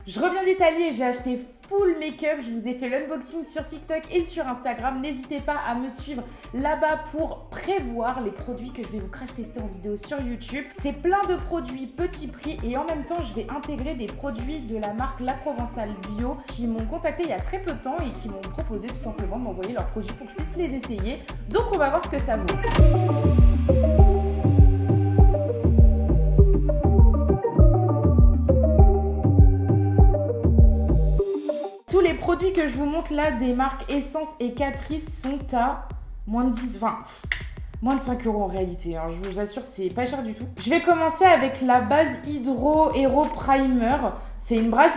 Je reviens d'Italie et j'ai acheté full make-up. Je vous ai fait l'unboxing sur TikTok et sur Instagram. N'hésitez pas à me suivre là-bas pour prévoir les produits que je vais vous crash tester en vidéo sur YouTube. C'est plein de produits petit prix et en même temps, je vais intégrer des produits de la marque La Provençale Bio qui m'ont contacté il y a très peu de temps et qui m'ont proposé tout simplement de m'envoyer leurs produits pour que je puisse les essayer. Donc, on va voir ce que ça vaut. Tous les produits que je vous montre là des marques Essence et Catrice sont à moins de 5 € en réalité. Alors, je vous assure, c'est pas cher du tout. Je vais commencer avec la base Hydro Hero Primer. C'est une base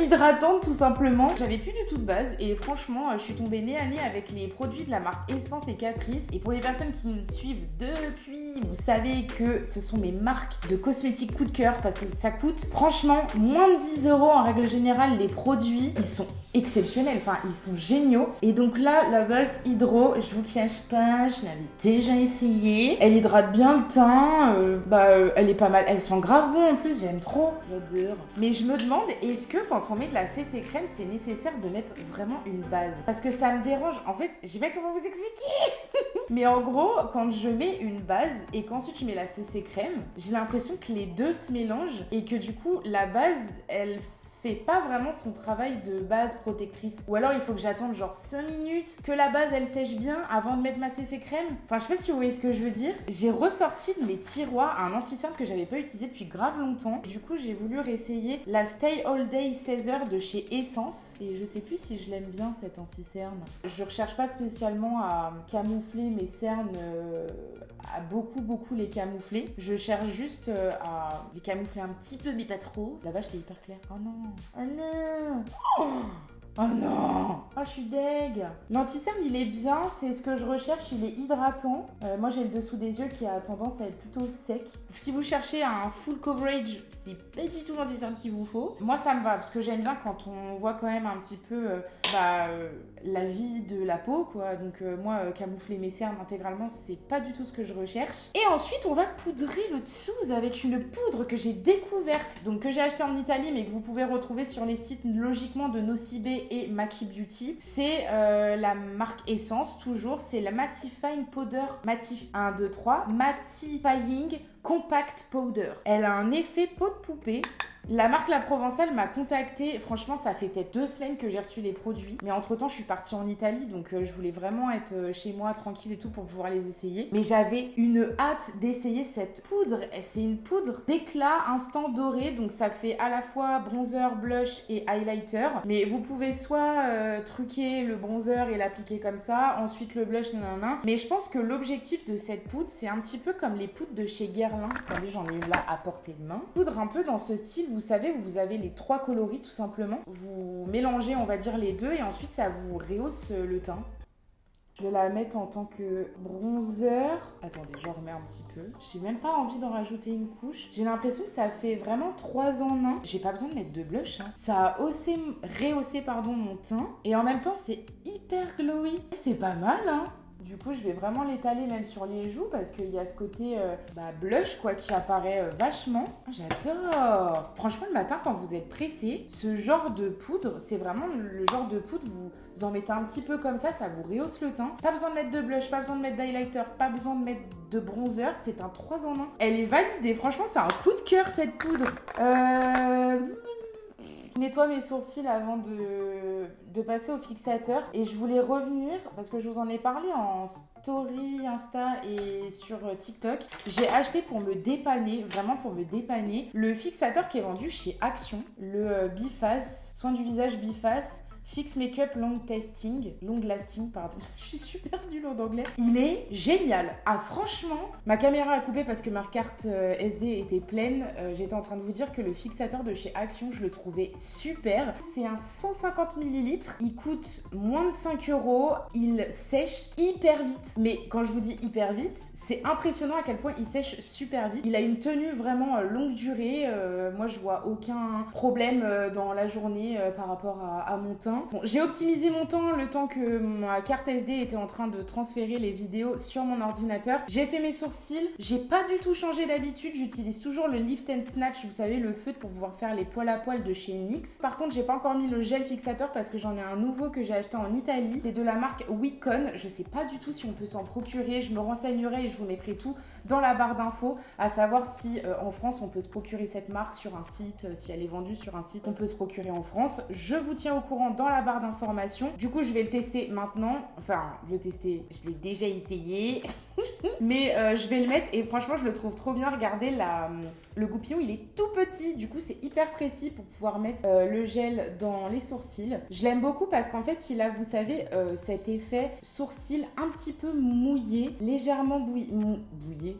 hydratante tout simplement. J'avais plus du tout de base et franchement, je suis tombée nez à nez avec les produits de la marque Essence et Catrice. Et pour les personnes qui me suivent depuis, vous savez que ce sont mes marques de cosmétiques coup de cœur parce que ça coûte franchement moins de 10 € en règle générale. Les produits, ils sont exceptionnels, enfin ils sont géniaux. Et donc là, la base Hydro, je vous cache pas, je l'avais déjà essayée. Elle hydrate bien le teint, elle est pas mal, elle sent grave bon en plus, j'aime trop, j'adore. Mais je me demande, est-ce que quand on met de la CC crème, c'est nécessaire de mettre vraiment une base? Parce que ça me dérange, en fait, je sais pas comment vous expliquer. Mais en gros, quand je mets une base et qu'ensuite je mets la CC crème, j'ai l'impression que les deux se mélangent et que du coup, la base, elle fait pas vraiment son travail de base protectrice. Ou alors il faut que j'attende genre 5 minutes que la base elle sèche bien avant de mettre ma CC crème. Enfin, je sais pas si vous voyez ce que je veux dire. J'ai ressorti de mes tiroirs un anti-cerne que j'avais pas utilisé depuis grave longtemps. Et du coup, j'ai voulu réessayer la Stay All Day 16 heures de chez Essence. Et je sais plus si je l'aime bien cet anti-cerne. Je recherche pas spécialement à camoufler mes cernes, à beaucoup les camoufler. Je cherche juste à les camoufler un petit peu mais pas trop. La vache, c'est hyper clair. Oh non. Oh non. Oh non. Oh, je suis deg. L'anti-cerne, il est bien, c'est ce que je recherche, il est hydratant. Moi, j'ai le dessous des yeux qui a tendance à être plutôt sec. Si vous cherchez un full coverage, c'est pas du tout l'anti-cerne qu'il vous faut. Moi, ça me va, parce que j'aime bien quand on voit quand même un petit peu la vie de la peau, quoi. Donc, moi, camoufler mes cernes intégralement, c'est pas du tout ce que je recherche. Et ensuite, on va poudrer le dessous avec une poudre que j'ai découverte, donc que j'ai achetée en Italie, mais que vous pouvez retrouver sur les sites logiquement de Nocibé et Maki Beauty. C'est la marque Essence, toujours. C'est la Mattifying Powder. Mattifying Compact Powder. Elle a un effet peau de poupée. La marque La Provençale m'a contactée. Franchement, ça fait peut-être 2 semaines que j'ai reçu les produits. Mais entre-temps, je suis partie en Italie. Donc, je voulais vraiment être chez moi, tranquille et tout, pour pouvoir les essayer. Mais j'avais une hâte d'essayer cette poudre. C'est une poudre d'éclat instant doré. Donc, ça fait à la fois bronzer, blush et highlighter. Mais vous pouvez soit truquer le bronzer et l'appliquer comme ça. Ensuite, le blush, nanana. Mais je pense que l'objectif de cette poudre, c'est un petit peu comme les poudres de chez Guerlain. Attendez, j'en ai une là à portée de main. Poudre un peu dans ce style. Vous savez, vous avez les 3 coloris tout simplement. Vous mélangez, on va dire, les deux et ensuite ça vous rehausse le teint. Je vais la mettre en tant que bronzer. Attendez, je remets un petit peu. J'ai même pas envie d'en rajouter une couche. J'ai l'impression que ça fait vraiment 3 en 1. J'ai pas besoin de mettre de blush. Ça a rehaussé mon teint. Et en même temps, c'est hyper glowy. C'est pas mal, hein. Du coup, je vais vraiment l'étaler même sur les joues parce qu'il y a ce côté blush quoi qui apparaît vachement. Ah, j'adore. Franchement, le matin, quand vous êtes pressé, ce genre de poudre, c'est vraiment le genre de poudre, vous en mettez un petit peu comme ça vous rehausse le teint. Pas besoin de mettre de blush, pas besoin de mettre d'highlighter, pas besoin de mettre de bronzer. C'est un 3 en 1. Elle est validée. Franchement, c'est un coup de cœur cette poudre. Je nettoie mes sourcils avant de passer au fixateur et je voulais revenir parce que je vous en ai parlé en story Insta et sur TikTok. J'ai acheté pour me dépanner, vraiment pour me dépanner, le fixateur qui est vendu chez Action, le Biface, soin du visage Biface. Fix Makeup Long Lasting, pardon. Je suis super nulle en anglais. Il est génial. Ah, franchement, ma caméra a coupé parce que ma carte SD était pleine. J'étais en train de vous dire que le fixateur de chez Action, je le trouvais super. C'est un 150 ml. Il coûte moins de 5 €. Il sèche hyper vite. Mais quand je vous dis hyper vite, c'est impressionnant à quel point il sèche super vite. Il a une tenue vraiment longue durée. Moi, je vois aucun problème dans la journée par rapport à mon teint. bien. Bon, j'ai optimisé mon temps le temps que ma carte SD était en train de transférer les vidéos sur mon ordinateur. J'ai fait mes sourcils. J'ai pas du tout changé d'habitude. J'utilise toujours le Lift and Snatch, vous savez, le feutre pour pouvoir faire les poils à poil de chez NYX. Par contre, j'ai pas encore mis le gel fixateur parce que j'en ai un nouveau que j'ai acheté en Italie. C'est de la marque Wicon. Je sais pas du tout si on peut s'en procurer. Je me renseignerai et je vous mettrai tout dans la barre d'infos, à savoir si en France on peut se procurer cette marque sur un site, si elle est vendue sur un site, on peut se procurer en France. Je vous tiens au courant dans la barre d'informations. Du coup, je vais le tester maintenant. Enfin, le tester, je l'ai déjà essayé. Mais je vais le mettre et franchement, je le trouve trop bien. Regardez, le goupillon, il est tout petit. Du coup, c'est hyper précis pour pouvoir mettre le gel dans les sourcils. Je l'aime beaucoup parce qu'en fait, il a, vous savez, cet effet sourcil un petit peu mouillé, légèrement bouillé.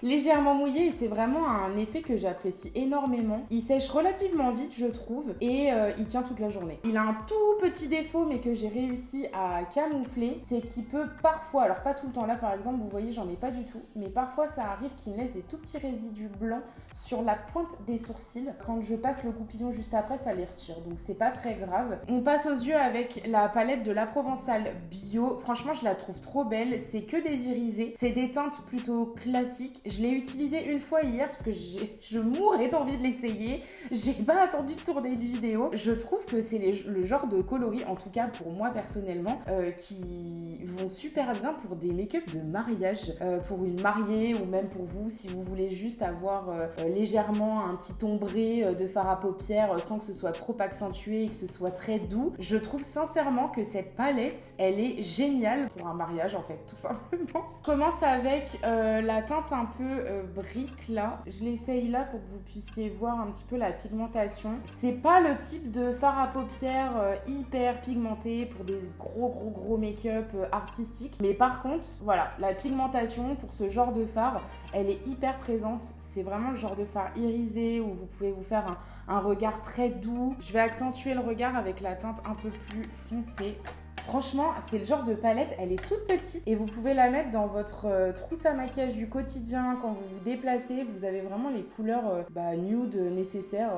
Légèrement mouillé, et c'est vraiment un effet que j'apprécie énormément. Il sèche relativement vite, je trouve, et il tient toute la journée. Il a un tout petit défaut, mais que j'ai réussi à camoufler, c'est qu'il peut parfois, alors pas tout le temps, là par exemple, vous voyez, j'en ai pas du tout, mais parfois ça arrive qu'il me laisse des tout petits résidus blancs sur la pointe des sourcils. Quand je passe le goupillon juste après, ça les retire, donc c'est pas très grave. On passe aux yeux avec la palette de La Provençale Bio. Franchement, je la trouve trop belle. C'est que des irisés. C'est des teintes plutôt classiques. Je l'ai utilisée une fois hier parce que je mourais d'envie de l'essayer. J'ai pas attendu de tourner une vidéo. Je trouve que c'est le genre de coloris, en tout cas pour moi personnellement, qui vont super bien pour des make-up de mariage, pour une mariée ou même pour vous si vous voulez juste avoir légèrement un petit ombré de fard à paupières sans que ce soit trop accentué et que ce soit très doux. Je trouve sincèrement que cette palette, elle est géniale pour un mariage en fait, tout simplement. Je commence avec la teinte un peu brique là. Je l'essaye là pour que vous puissiez voir un petit peu la pigmentation. C'est pas le type de fard à paupières hyper pigmenté pour des gros make-up artistiques. Mais par contre, voilà, la pigmentation pour ce genre de fard, elle est hyper présente. C'est vraiment le genre de fard irisé où vous pouvez vous faire un regard très doux. Je vais accentuer le regard avec la teinte un peu plus foncée. Franchement, c'est le genre de palette, elle est toute petite et vous pouvez la mettre dans votre trousse à maquillage du quotidien quand vous vous déplacez. Vous avez vraiment les couleurs nude nécessaires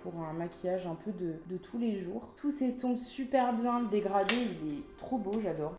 pour un maquillage un peu de tous les jours. Tout s'estompe super bien, le dégradé, il est trop beau, j'adore.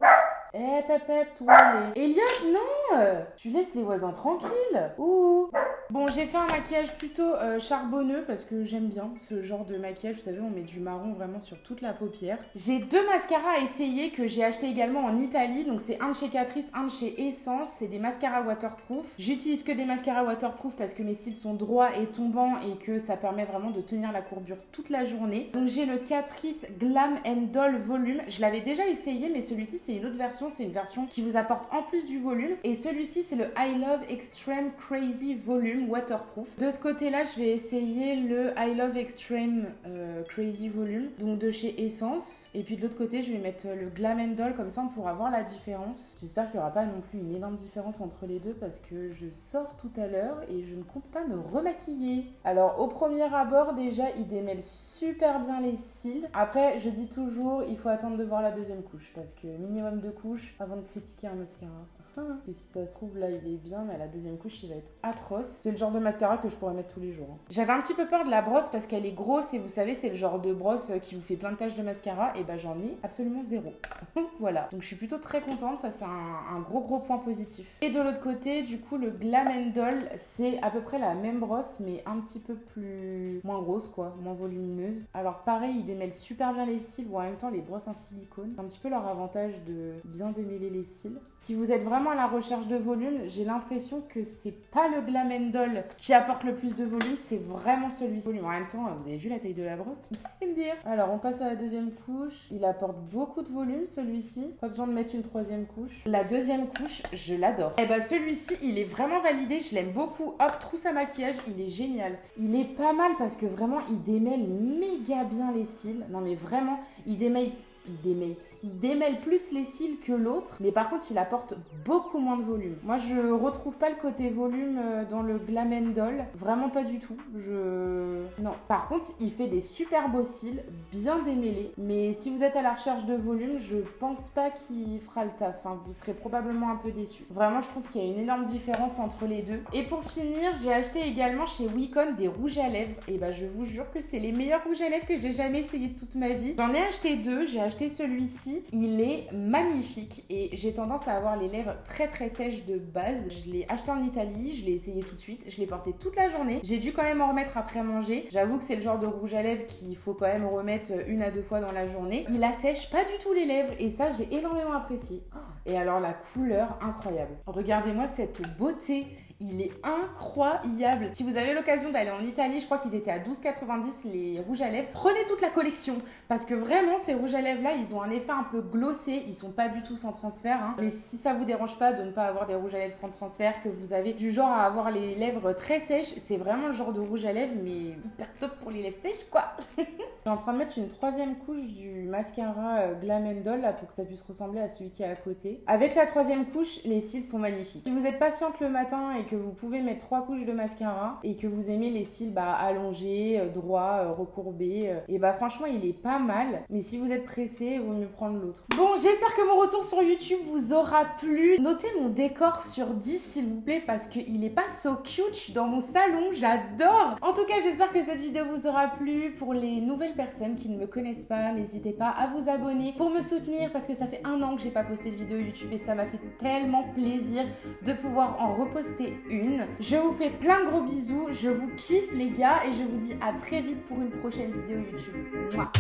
Eh, Pep, toi, Elliot, non, tu laisses les voisins tranquilles. Ouh. Bon, j'ai fait un maquillage plutôt charbonneux parce que j'aime bien ce genre de maquillage. Vous savez, on met du marron vraiment sur toute la paupière. J'ai 2 mascaras à essayer que j'ai acheté également en Italie. Donc, c'est un de chez Catrice, un de chez Essence. C'est des mascaras waterproof. J'utilise que des mascaras waterproof parce que mes cils sont droits et tombants et que ça permet vraiment de tenir la courbure toute la journée. Donc, j'ai le Catrice Glam Doll Volume. Je l'avais déjà essayé, mais celui-ci, c'est une autre version. C'est une version qui vous apporte en plus du volume. Et celui-ci, c'est le I Love Extreme Crazy Volume Waterproof. De ce côté-là, je vais essayer le I Love Extreme Crazy Volume, donc de chez Essence. Et puis de l'autre côté, je vais mettre le Glam Doll, comme ça on pourra voir la différence. J'espère qu'il n'y aura pas non plus une énorme différence entre les deux parce que je sors tout à l'heure et je ne compte pas me remaquiller. Alors, au premier abord, déjà, il démêle super bien les cils. Après, je dis toujours, il faut attendre de voir la deuxième couche parce que minimum de couches avant de critiquer un mascara. Et si ça se trouve là il est bien, mais à la deuxième couche il va être atroce. C'est le genre de mascara que je pourrais mettre tous les jours. J'avais un petit peu peur de la brosse parce qu'elle est grosse et vous savez c'est le genre de brosse qui vous fait plein de taches de mascara. Et ben j'en ai absolument 0. Voilà, donc je suis plutôt très contente, ça c'est un gros point positif. Et de l'autre côté du coup le Glam Doll, c'est à peu près la même brosse mais un petit peu moins grosse quoi, moins volumineuse. Alors pareil, il démêle super bien les cils ou en même temps les brosses en silicone. C'est un petit peu leur avantage de bien démêler les cils. Si vous êtes vraiment à la recherche de volume, j'ai l'impression que c'est pas le Glam Doll qui apporte le plus de volume, c'est vraiment celui-ci. En même temps, vous avez vu la taille de la brosse? Vous pouvez me dire. Alors, on passe à la deuxième couche. Il apporte beaucoup de volume, celui-ci. Pas besoin de mettre une troisième couche. La deuxième couche, je l'adore. Et bah, celui-ci, il est vraiment validé. Je l'aime beaucoup. Hop, trousse à maquillage, il est génial. Il est pas mal parce que vraiment, il démêle méga bien les cils. Non, mais vraiment, il démêle il démêle plus les cils que l'autre, mais par contre il apporte beaucoup moins de volume. Moi je retrouve pas le côté volume dans le Glam Doll, vraiment pas du tout. Non. Par contre il fait des super beaux cils, bien démêlés, mais si vous êtes à la recherche de volume, je pense pas qu'il fera le taf. Enfin, vous serez probablement un peu déçus. Vraiment, je trouve qu'il y a une énorme différence entre les deux. Et pour finir, j'ai acheté également chez Wicon des rouges à lèvres. Et bah je vous jure que c'est les meilleurs rouges à lèvres que j'ai jamais essayé de toute ma vie. J'en ai acheté deux, j'ai acheté celui-ci. Il est magnifique et j'ai tendance à avoir les lèvres très très sèches de base. Je l'ai acheté en Italie, je l'ai essayé tout de suite. Je l'ai porté toute la journée. J'ai dû quand même en remettre après manger. J'avoue que c'est le genre de rouge à lèvres qu'il faut quand même remettre 1 à 2 fois dans la journée. Il assèche pas du tout les lèvres et ça j'ai énormément apprécié. Et alors la couleur, incroyable. Regardez-moi cette beauté. Il est incroyable. Si vous avez l'occasion d'aller en Italie, je crois qu'ils étaient à 12,90 les rouges à lèvres. Prenez toute la collection parce que vraiment ces rouges à lèvres là, ils ont un effet un peu glossé. Ils sont pas du tout sans transfert. Mais si ça vous dérange pas de ne pas avoir des rouges à lèvres sans transfert, que vous avez du genre à avoir les lèvres très sèches, c'est vraiment le genre de rouge à lèvres mais hyper top pour les lèvres sèches quoi. Je suis en train de mettre une 3e couche du mascara Glam Doll là pour que ça puisse ressembler à celui qui est à côté. Avec la 3e couche, les cils sont magnifiques. Si vous êtes patiente le matin et que vous pouvez mettre 3 couches de mascara et que vous aimez les cils allongés, droits, recourbés, et franchement il est pas mal, mais si vous êtes pressé, il vaut mieux prendre l'autre. Bon, j'espère que mon retour sur YouTube vous aura plu. Notez mon décor sur 10 s'il vous plaît parce qu'il est pas so cute. Je suis dans mon salon, j'adore. En tout cas, j'espère que cette vidéo vous aura plu. Pour les nouvelles personnes qui ne me connaissent pas, n'hésitez pas à vous abonner pour me soutenir parce que ça fait 1 an que j'ai pas posté de vidéo YouTube et ça m'a fait tellement plaisir de pouvoir en reposter une. Je vous fais plein de gros bisous, je vous kiffe les gars et je vous dis à très vite pour une prochaine vidéo YouTube. Mouah.